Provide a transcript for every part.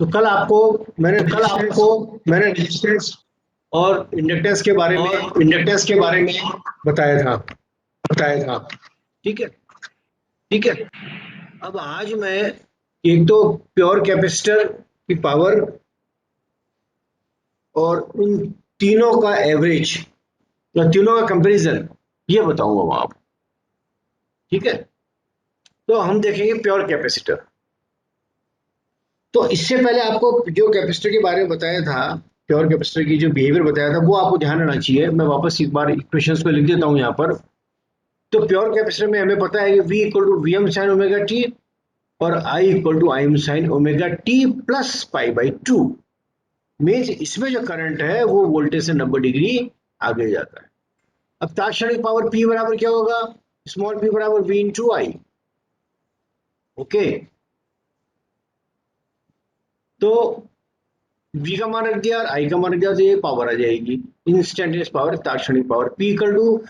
तो कल आपको मैंने रेजिस्टेंस और इंडक्टेंस के बारे में बताया था। ठीक है। अब आज मैं एक तो प्योर कैपेसिटर की पावर और उन तीनों का एवरेज या तीनों का कंपैरिजन ये बताऊंगा मैं आपको। ठीक है। तो हम देखेंगे प्योर कैपेसिटर। तो इससे पहले आपको जो कैपेसिटर के बारे में बताया था, प्योर कैपेसिटर की जो बिहेवियर बताया था, वो आपको ध्यान रहना चाहिए। मैं वापस एक बार इक्वेशंस को लिख देता हूं यहाँ पर। तो प्योर कैपेसिटर में हमें पता है कि V equal to V M sine omega T और I equal to I M sine omega T plus pi by two. Means इसमें जो करंट है वो वोल्टेज से 90 डिग्री आगे जाता है। अब तात्क्षणिक पावर P बराबर क्या होगा? स्मॉल p बराबर V इंटू आई। ओके। तो V का मान रख दिया और I का मान रख दिया, तो ये पावर आ जाएगी, इंस्टेंटेनियस पावर, तात्क्षणिक power. P equal to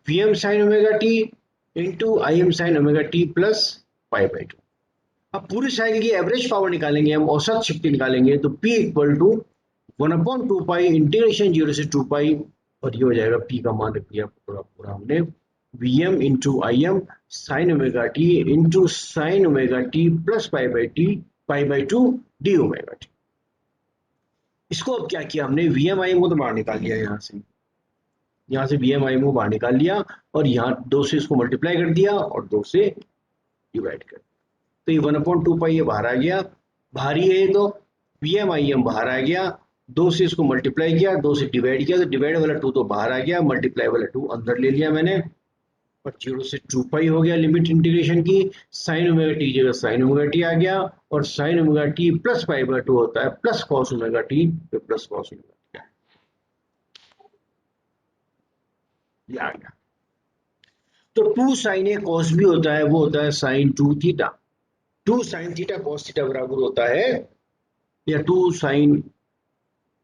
V M sine omega T into I M sine omega T plus pi by two. अब पूरी साइकिल की एवरेज पावर निकालेंगे हम, औसत शक्ति निकालेंगे, तो P equal to 1/2 pi integration 0 से 2 पाई, और ये हो जाएगा P का मान रख दिया पूरा पूरा हमने, Vm into I M sine omega T into sine omega T plus pi by to D omega T. इसको अब क्या किया हमने, Vm आई एम को तो बाहर निकाल लिया, यहाँ से Vm आई एम को बाहर निकाल लिया और यहाँ 2 से इसको मल्टीप्लाई कर दिया और 2 से डिवाइड कर दिया। तो ये 1/2 पाई ये बाहर आ गया, भारी है तो Vm आई एम बाहर आ गया, 2 से इसको मल्टीप्लाई किया, 2 से डिवाइड किया, तो डिवाइड वाला 2 तो बाहर आ गया, मल्टीप्लाई वाला 2 अंदर ले लिया मैंने, और 0 से 2 पाई हो गया लिमिट इंटीग्रेशन की। साइन ओमेगा टी जगह साइन ओमेगा टी आ गया, और sign omega T plus pi by 2 होता है प्लस कॉस ओमेगा टी, तो प्लस कॉस ओमेगा टी ये आ गया। तो 2 साइन ए कॉस भी होता है, वो होता है sine 2 theta. 2 sine theta cos theta बराबर होता है, या 2 साइन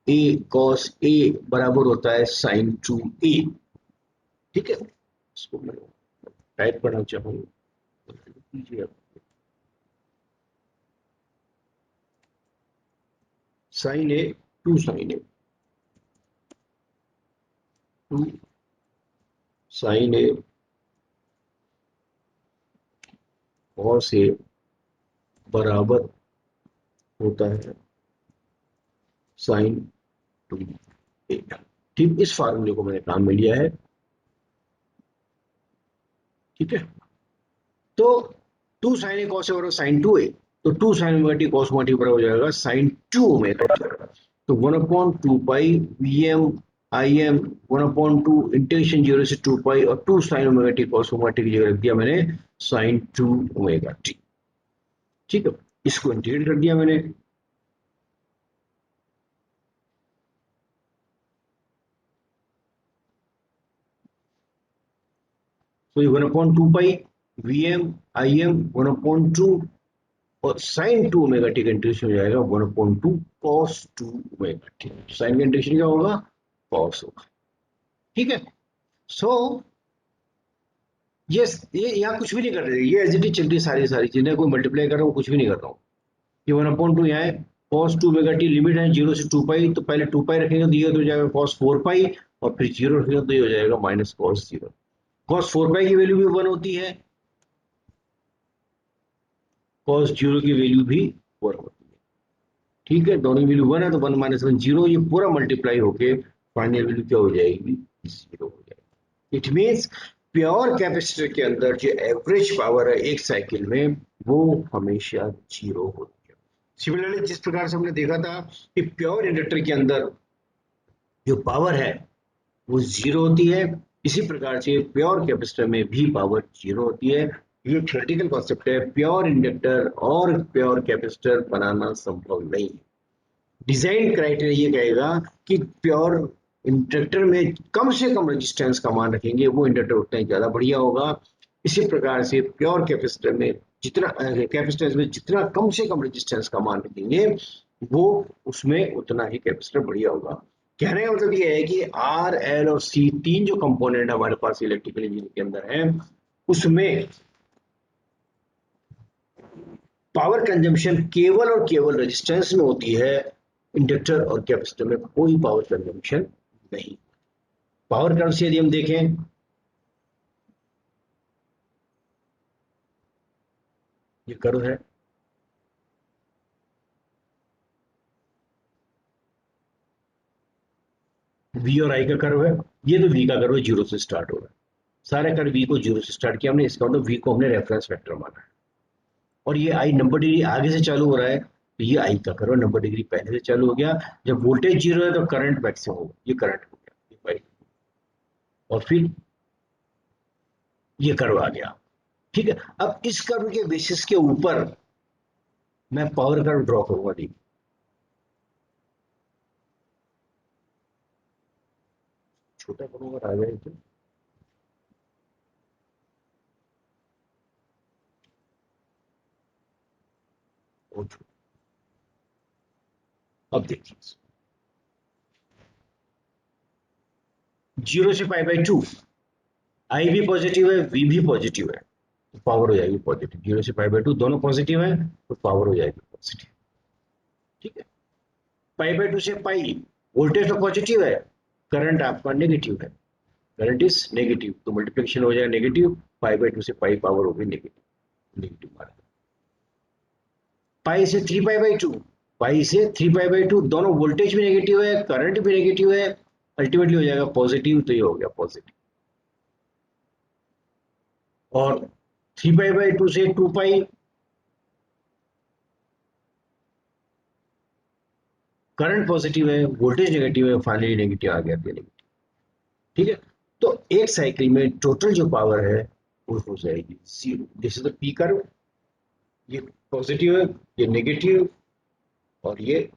ए कॉस ए बराबर होता है साइन 2a। ठीक है। इसको मैं टाइप करना चाहूंगा, sign A 2 sign A 2 sign A cos A बराबर होता है साइन 2a। ठीक, इस फार्मूले को मैंने काम में लिया है। ठीक है। तो 2 साइन ए कॉस ए बराबर साइन 2a, तो 2 sign omega T cos omega T बराबर हो जाएगा साइन 2 ओमेगा टी। तो 1/2 पाई Vm आई एम 1/2 इंटीग्रेशन 0 से 2 पाई, और 2 sign omega T cos omega T की जगह रख दिया मैंने साइन 2 ओमेगा टी। ठीक है। इसको इंटीग्रेट कर दिया मैंने, तो ये 1/2 पाई Vm आई एम 1/2 और साइन 2 ओमेगा टी का इंटीग्रेशन हो जाएगा 1/2 कॉस 2 ओमेगा टी। साइन का इंटीग्रेशन क्या होगा? कॉस होगा। ठीक है। सो ये यहाँ कुछ भी नहीं कर रहे, ये एज इट इज चल रही है, सारी चीजें, कोई मल्टीप्लाई कर रहा हूँ, कुछ भी नहीं कर रहा हूँ। ये 1/2 यहाँ है, कॉस 2 ओमेगा टी, लिमिट है 0 से 2 पाई, तो पहले 2 पाई रखेंगे तो ये हो जाएगा कॉस 4 पाई, और फिर 0 रखेंगे तो ये हो जाएगा माइनस कॉस 0। कॉस 4 पाई की वैल्यू भी 1 होती है, कॉस 0 की वैल्यू भी 1 होती है। ठीक है, दोनों वैल्यू 1 है तो 1 माइनस 1 0, ये पूरा मल्टीप्लाई होके फाइनल वैल्यू क्या हो जाएगी? 0 हो जाएगी। इट मीन्स प्योर कैपेसिटर के अंदर जो एवरेज पावर है एक साइकिल में, वो हमेशा 0 होती है। सिमिलरली जिस प्रकार से हमने देखा था कि प्योर इंडक्टर के अंदर जो पावर है वो 0 होती है, इसी प्रकार से प्योर कैपेसिटर में भी पावर 0 होती है। ये थ्योरेटिकल कॉन्सेप्ट है, प्योर इंडक्टर और प्योर कैपेसिटर बनाना संभव नहीं है। डिजाइन क्राइटेरिया ये कहेगा कि प्योर इंडक्टर में कम से कम रेजिस्टेंस का मान रखेंगे, वो इंडक्टर उतना ही ज्यादा बढ़िया होगा। इसी प्रकार से प्योर कैपेसिटर में कैपेसिटेंस में जितना कम से कम रेजिस्टेंस का मान रखेंगे, वो उसमें उतना ही कैपेसिटर बढ़िया होगा। कहने का मतलब ये है कि आर, एल और सी, तीन जो कंपोनेंट हमारे पास इलेक्ट्रिकल इंजीनियरिंग के अंदर है, उसमें पावर कंजम्पशन केवल और केवल रेजिस्टेंस में होती है, इंडक्टर और कैपेसिटर में कोई पावर कंजम्पशन नहीं। पावर कर्व से यदि हम देखें, ये कर्व है, वी और आई का कर्व है, ये तो वी का कर्व है, जीरो से स्टार्ट हो रहा है, सारे कर्व वी को जीरो से स्टार्ट किया हमने, इसका मतलब वी को हमने रेफरेंस वेक्टर माना है। और ये आई 90 डिग्री आगे से चालू हो रहा है, तो ये आई का कर्व 90 डिग्री पहले से चालू हो गया। जब वोल्टेज जीरो है तो करंट मैक्सिमम होगा, ये करंट हो गया, ये पाई। और फिर ये कर्व आ गया। ठीक है, अब इस कर्व के बेसिस के ऊपर मैं पावर कर्व ड्रॉ करूंगा। देखिए, छोटा करूंगा, आ जाए तो और छोटा। अब देखिए, जीरो से पाई बाई टू, आई भी पॉजिटिव है, वी भी पॉजिटिव है, तो पावर हो जाएगी पॉजिटिव। जीरो से पाई बाई टू दोनों पॉजिटिव है, तो पावर हो जाएगी पॉजिटिव। ठीक है, पाई बाई टू से पाई, वोल्टेज तो पॉजिटिव है, करंट आपका नेगेटिव है, करंट इज नेगेटिव, तो मल्टीप्लिकेशन हो जाएगा नेगेटिव, पाई बाई टू से पाई पावर होगी नेगेटिव, नेगेटिव मार्क। पाई से three pi by two, pi से थ्री पाई बाई टू, दोनों वोल्टेज भी नेगेटिव है, करंट भी नेगेटिव है, अल्टीमेटली हो जाएगा पॉजिटिव, तो ये हो गया पॉजिटिव। और थ्री पाई बाई टू से टू पाई, करंट पॉजिटिव है, वोल्टेज नेगेटिव है, फाइनली नेगेटिव आ गया, नेगेटिव। ठीक है, तो एक साइकिल में टोटल जो पावर है वो हो जाएगी zero. This is the P curve, ये पॉजिटिव है, ये नेगेटिव, और ये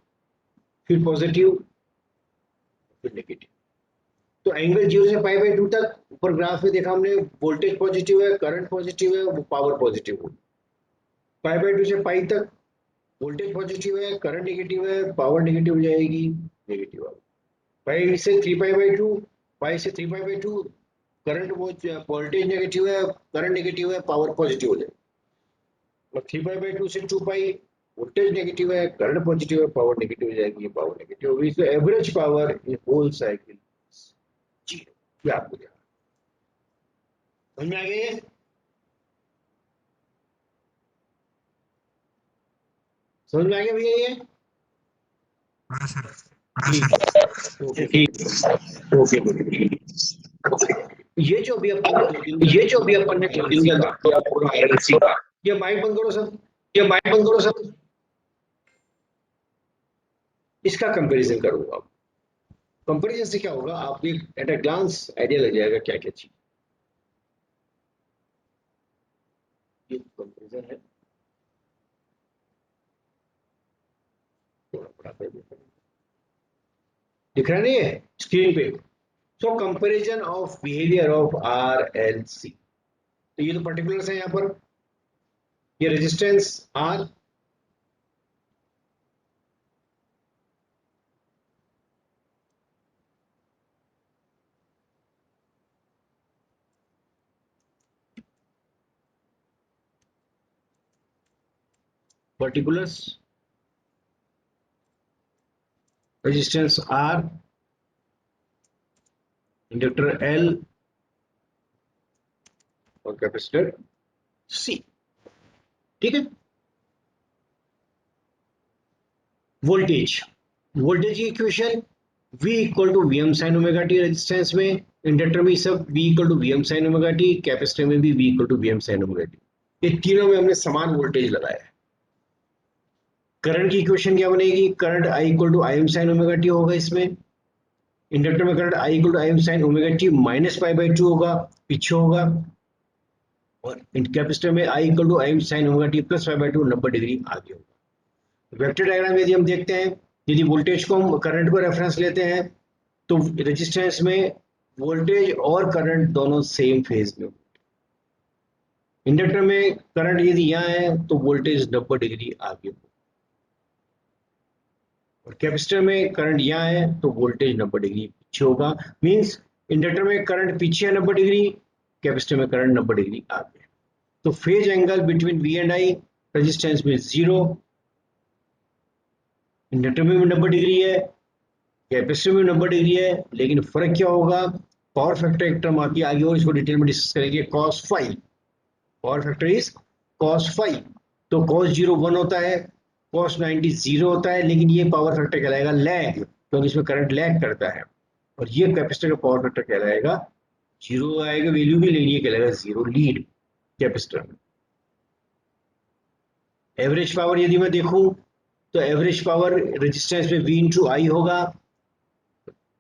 फिर पॉजिटिव, फिर नेगेटिव। तो एंगल जीरो से पाई बाई टू तक ऊपर ग्राफ में देखा हमने, वोल्टेज पॉजिटिव है, करंट पॉजिटिव है, वो पावर पॉजिटिव होगी। पाई बाई टू से पाई तक वोल्टेज पॉजिटिव है, करंट नेगेटिव है, पावर नेगेटिव हो जाएगी, नेगेटिव आ गई। पाई से three pi by two, pi से three pi by two, current voltage negative है, करंट नेगेटिव है, पावर पॉजिटिव हो जाएगी। और थ्री पाई बाई टू से टू पाई, वोल्टेज नेगेटिव है, करंट पॉजिटिव है, पावर नेगेटिव हो जाएगी, पावर नेगेटिव होगी। तो average power in whole cycle zero, ये आपको ध्यान, समझ में आ गई है? समझ में आ गया भैया ये? हाँ सर। ठीक, ओके, ओके, ये जो भी अपन ने दो दिन ये जो भी अपन ने 2 दिन का का किया पूरा आईएलसी का, ये माइक बंद करो सब, ये माइक बंद करो सब। इसका कंपैरिजन करूंगा। कंपैरिजन से क्या होगा, आपको एक एट अ ग्लांस आइडिया लग जाएगा क्या क्या चीज। ये कंपैरिजन है, थोड़ा बड़ा कर देता हूं। दिख रहा नहीं है स्क्रीन पे? So comparison of behaviour of R L C, तो ये तो पर्टिकुलर्स है यहाँ पर, ये resistance R, particulars, resistance R, inductor L, और कैपेसिटर सी। ठीक है, वोल्टेज, वोल्टेज की equation V equal to V M sine omega T, resistance में, इंडक्टर में सब V equal to V M sine omega T, capacitor में भी V equal to V M sine omega T. ये तीनों में हमने समान वोल्टेज लगाया है। करंट की इक्वेशन क्या बनेगी, current I equal to I M sine omega T होगा इसमें, इंडक्टर में current I equal to I M sine omega T minus pi by two होगा, पीछे होगा, और कैपेसिटर में I equal to I M sine omega T plus pi by two 90 degree आगे होगा। वेक्टर डायग्राम यदि हम देखते हैं, यदि वोल्टेज को हम करंट को रेफरेंस लेते हैं, तो रेजिस्टेंस में वोल्टेज और करंट दोनों सेम फेज में, इंडक्टर में करंट यदि यहाँ है तो वोल्टेज 90 डिग्री आगे हो, और कैपेसिटर में करंट यहाँ है तो वोल्टेज 90 डिग्री पीछे होगा। मींस इंडक्टर में करंट पीछे है 90 डिग्री, कैपेसिटर में करंट 90 डिग्री आगे है। तो phase angle between V and I resistance में 0, इंडक्टर में भी 90 डिग्री है, कैपेसिटर में 90 डिग्री है, लेकिन फर्क क्या होगा, पावर फैक्टर एक टर्म आती है आगे और इसको डिटेल में डिस्कस करेंगे, cos phi, power factor is cos phi. तो cos 0 1 होता है, cos 90 0 होता है, लेकिन ये पावर फैक्टर कहलाएगा लैग, क्योंकि इसमें करंट लैग करता है, और ये कैपेसिटर का पावर फैक्टर कहलाएगा 0 आएगा वैल्यू भी, लेकिन ये कहलाएगा 0 लीड कैपेसिटर में। एवरेज पावर यदि मैं देखूं तो एवरेज पावर रेजिस्टेंस में V इंटू आई होगा,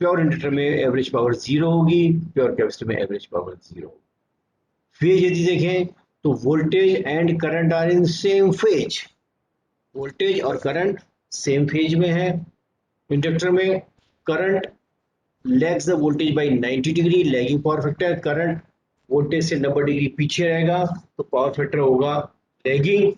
प्योर इंडक्टर में एवरेज पावर 0 होगी, प्योर कैपेसिटर में एवरेज पावर 0 होगी। फेज यदि देखें तो voltage and current are in same phase, voltage और करंट सेम फेज में है। इंडक्टर में current lags the voltage by 90 degree, lagging power factor, current voltage से 90 डिग्री पीछे रहेगा तो पावर फैक्टर होगा लैगिंग।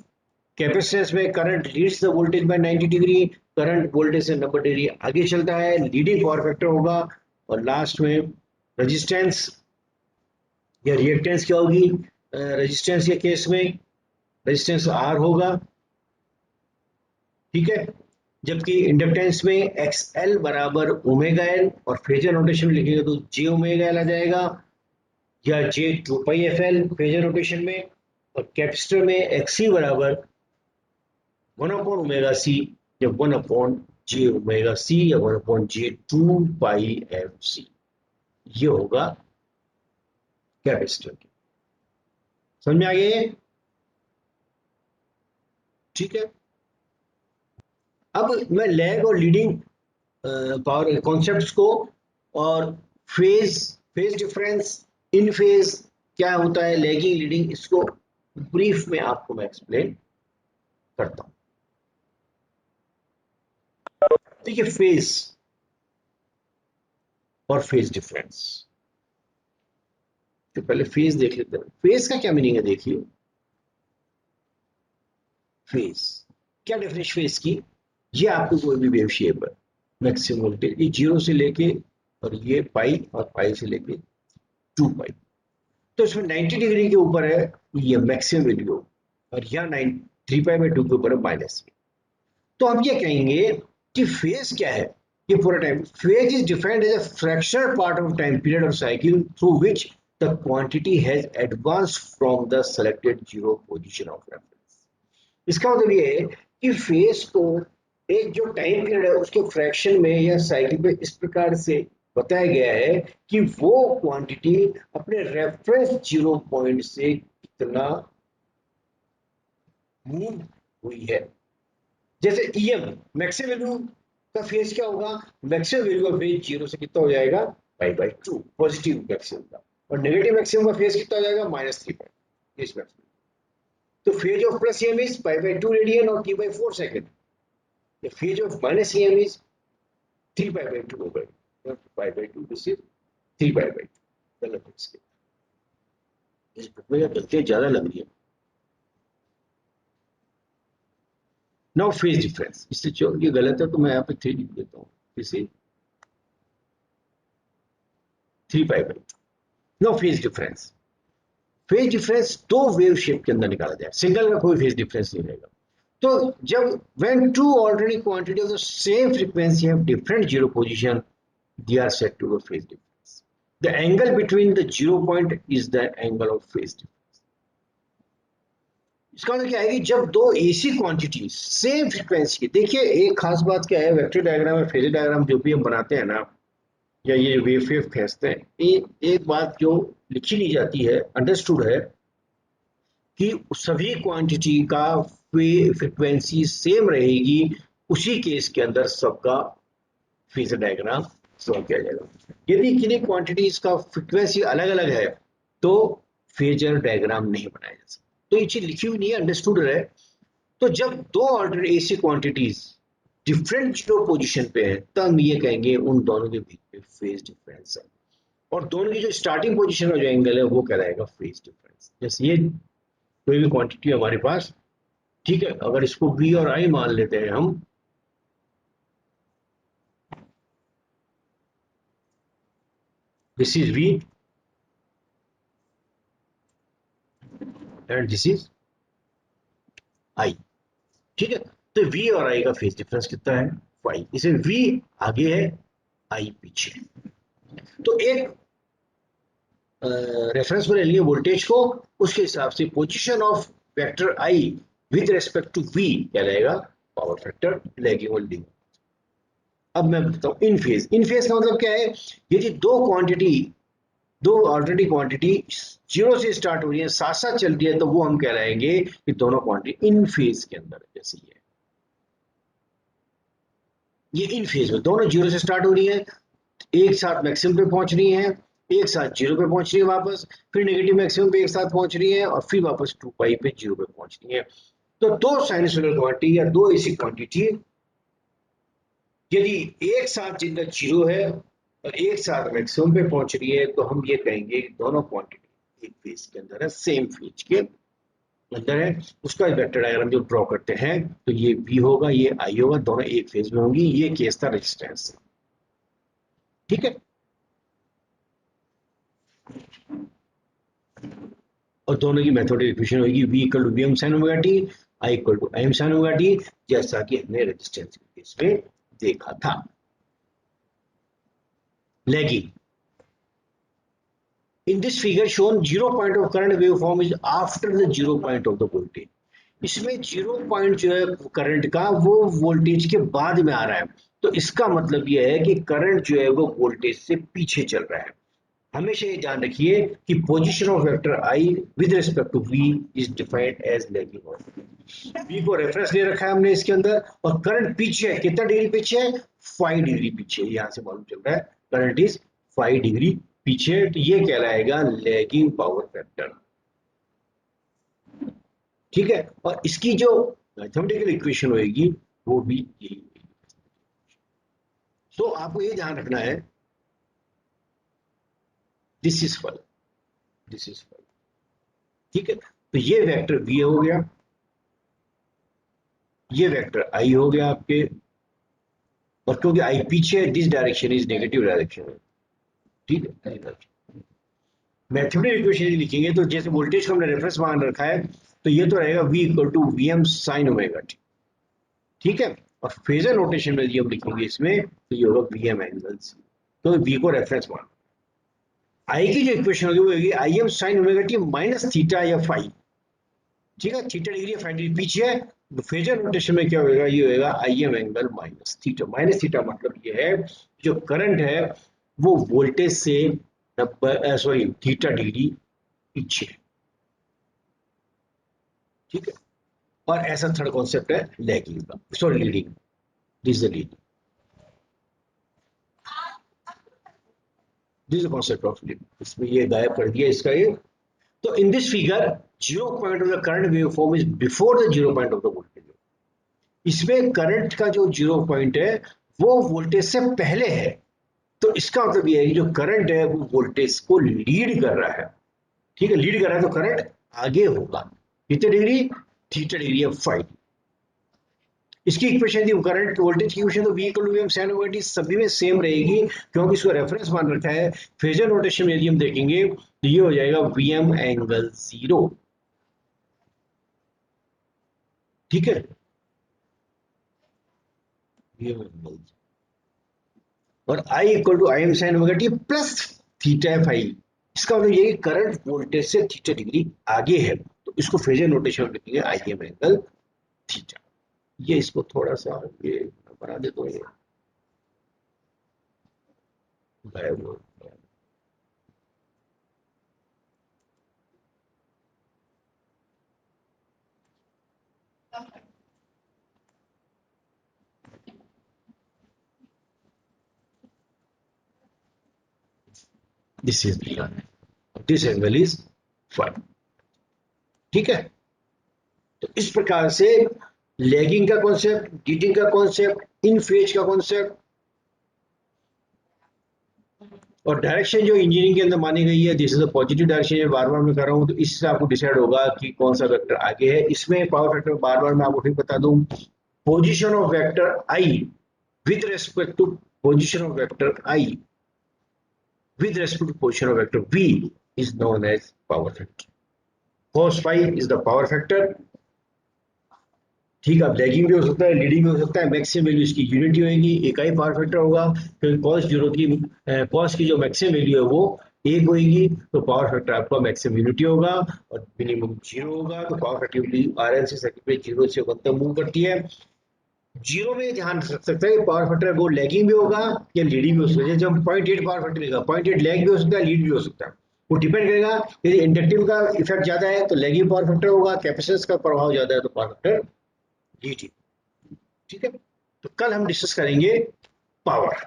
कैपेसिटेंस में current leads the voltage by 90 degree, current voltage से 90 डिग्री आगे चलता है, लीडिंग पावर फैक्टर होगा। और लास्ट में रेजिस्टेंस या रिएक्टेंस क्या होगी, रेजिस्टेंस के केस में रेजिस्टेंस आर होगा, ठीक है, जबकि इंडक्टेंस में एक्स एल बराबर ओमेगा एल, और फेजर नोटेशन में लिखेंगे तो जे ओमेगा एल आ जाएगा, या जे 2 पाई एफ एल फेजर नोटेशन में, और कैपेसिटर में एक्स सी बराबर 1 अपॉन ओमेगा सी, या 1 अपॉन जे ओमेगा सी, या 1 अपॉन जे 2 पाई एफ सी, ये होगा कैपेसिटर की। समझ में आ गया ये, ठीक है। अब मैं लैग और लीडिंग पावर कॉन्सेप्ट्स को, और फेज फेज डिफरेंस, इन फेज क्या होता है, लैगिंग लीडिंग, इसको ब्रीफ में आपको मैं एक्सप्लेन करता हूं। देखिए फेज और फेज डिफरेंस, तो पहले फेज देख लेते हैं। फेज का क्या मीनिंग है, देखिए फेज क्या डेफिनेशन फेज की, ये आपको कोई भी वेव शेप है, मैक्सिमम वोल्टेज ये 0 से लेके, और ये पाई, और पाई से लेके 2 पाई, तो इसमें 90 डिग्री के ऊपर है ये मैक्सिमम वैल्यू, और यहाँ 3 पाई बाई 2 के ऊपर है माइनस। तो हम ये कहेंगे कि फेज क्या है, ये पूरा time, phase is defined as a fractional part of time period of cycle through which the quantity has advanced from the selected zero position of reference. इसका मतलब ये है कि फेज को एक जो टाइम पीरियड है उसके फ्रैक्शन में या साइकिल में इस प्रकार से बताया गया है कि वो क्वांटिटी अपने रेफरेंस जीरो पॉइंट से कितना मूव हुई है। जैसे ईएम मैक्सिमम वैल्यू का फेज क्या होगा, मैक्सिमम वैल्यू का फेज 0 से कितना हो जाएगा, पाई बाई 2 पॉजिटिव मैक्सिमम का, और नेगेटिव मैक्सिमम का फेज कितना हो जाएगा, -3 पाई इस मैक्सिमम। तो phase of plus EM is pi by 2 radian और T by 4 second. The phase of minus EM is 3 pi by 2 over, not pi by 2, this is 3 pi by 2. गलत है इसके, इस बुक में गलतियां ज्यादा लग रही है। नाउ फेज डिफरेंस, इससे जो ये गलत है तो मैं यहाँ पे 3 लिख देता हूँ, इसे 3 pi by 2। Now phase difference, phase difference दो वेव शेप के अंदर निकाला जाए, सिंगल का कोई फेज डिफरेंस नहीं रहेगा। तो जब when two alternate quantity of the same frequency have different zero position, they are said to be phase difference. The angle between the zero point is the angle of phase difference. इसका मतलब क्या है कि जब दो AC quantity same frequency की, देखिए एक खास बात क्या है, वेक्टर डायग्राम और फेजर डायग्राम जो भी हम बनाते हैं ना, या ये वेव खींचते हैं, एक बात जो लिखी नहीं जाती है, अंडरस्टूड है, कि सभी क्वांटिटी का फ्रीक्वेंसी सेम रहेगी, उसी केस के अंदर सबका फेजर डायग्राम ड्रॉ किया जाएगा। यदि किन्हीं क्वांटिटीज का फ्रीक्वेंसी अलग अलग है तो फेजर डायग्राम नहीं बनाया जा सकता। तो ये चीज लिखी हुई नहीं है, अंडरस्टूड है। तो जब दो order AC quantities different zero position पे है, तब हम ये कहेंगे उन दोनों के बीच में फेज डिफरेंस है, और दोनों की जो स्टार्टिंग पोजीशन का जो एंगल है वो कहलाएगा फेज डिफरेंस। जैसे ये कोई भी क्वांटिटी हमारे पास, ठीक है, अगर इसको बी और आई मान लेते हैं हम, this is V and this is I. ठीक है, तो V और I का फेज डिफरेंस कितना है, 5। इसमें V आगे है, I पीछे। तो एक रेफरेंस में ले लिए वोल्टेज को, उसके हिसाब से position of vector I with respect to V क्या रहेगा, पावर फैक्टर लैगिंग और लीडिंग। अब मैं बताऊं इन फेज। इन फेज का मतलब क्या है, यदि दो ऑल्टरनेटिव क्वांटिटी जीरो से स्टार्ट हो रही है, साथ साथ चल रही है, तो वो हम कह रहेंगे कि दोनों क्वांटिटी इन फेज के अंदर है। जैसे ये इन फेज में दोनों जीरो से स्टार्ट हो रही है, एक साथ मैक्सिमम पे पहुंच रही है, एक साथ जीरो पे पहुंच रही है वापस, फिर नेगेटिव मैक्सिमम पे एक साथ पहुंच रही है, और फिर वापस 2 पाई पे जीरो पे पहुंच रही है। तो दो साइनसोइडल क्वांटिटी या दो ऐसी क्वांटिटी यदि एक साथ जिनका जीरो है और एक साथ मैक्सिमम पे पहुंच रही है, तो हम ये कहेंगे कि दोनों क्वांटिटी एक फेज के अंदर है, सेम फेज के अंदर है। उसका वेक्टर डायग्राम जो ड्रॉ करते हैं, तो ये V होगा, ये I होगा, दोनों एक फेज में होंगी। ये केस था रेजिस्टेंस। ठीक है, और दोनों की मैथमेटिकल इक्वेशन होगी V equal to Vm sin omega T, I equal to Im sin omega T, जैसा कि हमने रेजिस्टेंस के केस में देखा था। Lagging. In this figure shown, zero point of current waveform is after the zero point of the voltage. इसमें zero point जो है करंट का, वो वोल्टेज के बाद में आ रहा है। तो इसका मतलब यह है कि करंट जो है वो वोल्टेज से पीछे चल रहा है। हमेशा ये ध्यान रखिए कि position of vector I with respect to V is defined as lagging of. V को रेफरेंस ले रखा है हमने इसके अंदर, और करंट पीछे है, कितना डिग्री पीछे है, 5 डिग्री पीछे। यहां से मालूम चल रहा है करंट इज 5 डिग्री पीछे। तो ये कहलाएगा लैगिंग पावर फैक्टर। ठीक है, और इसकी जो मैथमेटिकल इक्वेशन होगी वो भी यही होगी। तो आपको ये ध्यान रखना है, दिस इज फल, दिस इज फल। ठीक है, तो ये वेक्टर V हो गया, ये वेक्टर I हो गया आपके, और क्योंकि I पीछे है, this direction is negative direction है। ठीक है, मैथमेटिकल इक्वेशन लिखेंगे तो जैसे वोल्टेज को हमने रेफरेंस मान रखा है, तो ये तो रहेगा V equal to Vm sin omega T. ठीक है, और फेजर नोटेशन में ये हम लिखेंगे इसमें, तो ये होगा Vm एंगल सी। तो V को रेफरेंस मान, I की जो इक्वेशन होगी वो होगी Im sin omega T minus theta या फाई। ठीक है, थीटा डिग्री या फाई डिग्री पीछे है, तो फेजर नोटेशन में क्या होगा, ये होगा Im angle minus theta. Minus theta मतलब ये है जो करंट है वो वोल्टेज से 90 सॉरी थीटा डिग्री पीछे है। ठीक है, और ऐसा थर्ड कॉन्सेप्ट है लैगिंग का, sorry leading, this is the leading, this is the concept of leading. इसमें ये गायब कर दिया इसका ये। तो in this figure zero point of the current wave form is before the zero point of the voltage. इसमें करंट का जो जीरो पॉइंट है वो वोल्टेज से पहले है। तो इसका मतलब ये है कि जो करंट है वो वोल्टेज को लीड कर रहा है। ठीक है, लीड कर रहा है तो करंट आगे होगा, कितने डिग्री, थीटा डिग्री ऑफ 5। इसकी इक्वेशन थी करंट वोल्टेज की इक्वेशन, तो V equal to Vm sin omega T सभी में सेम रहेगी, क्योंकि इसको रेफरेंस मान रखा है। फेजर नोटेशन में यदि हम देखेंगे तो ये हो जाएगा Vm एंगल 0। ठीक है, Vm एंगल, और I equal to Im sin omega T plus theta phi. इसका मतलब ये करंट वोल्टेज से थीटा डिग्री आगे है, तो इसको फेजर नोटेशन में लिखेंगे Im एंगल थीटा। ये इसको थोड़ा सा ये बना देता हूँ, ये गायब हो गया। This is this angle is 5। ठीक है, तो इस प्रकार से लैगिंग का कॉन्सेप्ट, लीडिंग का कॉन्सेप्ट, इन फेज का कॉन्सेप्ट, और डायरेक्शन जो इंजीनियरिंग के अंदर मानी गई है, this is the positive direction. बार बार मैं कर रहा हूं, तो इससे आपको डिसाइड होगा कि कौन सा वेक्टर आगे है। इसमें पावर फैक्टर बार बार मैं आपको फिर बता दूं, position of vector I with respect to position of vector I with respect to position of vector V is known as power factor. Cos phi is the power factor ठीक है, अब lagging भी हो सकता है, लीडिंग भी हो सकता है, मैक्सिमम वैल्यू इसकी यूनिटी होगी, एक ही पावर फैक्टर होगा, क्योंकि कॉस की जो मैक्सिमम वैल्यू है वो एक होगी, तो पावर फैक्टर आपका मैक्सिमम यूनिटी होगा, और मिनिमम जीरो होगा, तो पावर फैक्टर आरएलसी सर्किट में जीरो से 1 तक मूव करती है। जीरो में ध्यान रख सकते हैं पावर फैक्टर वो लैगिंग भी होगा या लीडिंग भी हो सकता है। जैसे हम 0.8 पावर फैक्टर लेगा, 0.8 लैग भी हो सकता है, लीड भी हो सकता है, वो डिपेंड करेगा। यदि इंडक्टिव का इफेक्ट ज्यादा है तो लैगिंग पावर फैक्टर होगा, कैपेसिटेंस का प्रभाव ज्यादा है तो पावर फैक्टर लीडिंग। ठीक है, तो कल हम डिस्कस करेंगे पावर।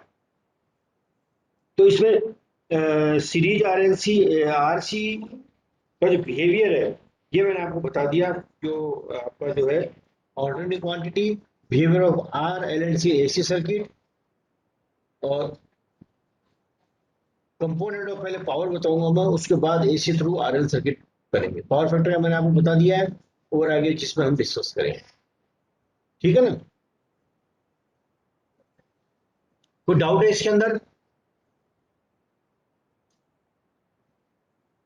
तो इसमें सीरीज आरएलसी आरसी का जो बिहेवियर है ये मैंने आपको बता दिया। जो आपका जो है ordinary quantity, behaviour of R L and C AC circuit, और कंपोनेंट ऑफ पहले पावर बताऊंगा मैं, उसके बाद एसी थ्रू आरएल सर्किट करेंगे। पावर फैक्टर का मैंने आपको बता दिया है, और आगे जिसमें हम डिस्कस करेंगे। ठीक है ना, कोई डाउट है इसके अंदर?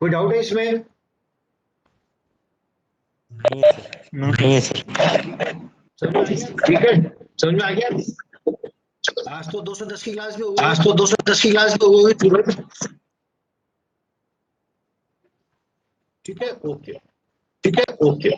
कोई डाउट है इसमें? नहीं सर। समझ में आ गया? ठीक है, समझ में आ गया? आज तो 210 की क्लास में हो गई। आज तो 210 की क्लास में हो गई। ठीक है, ओके। ठीक है, ओके।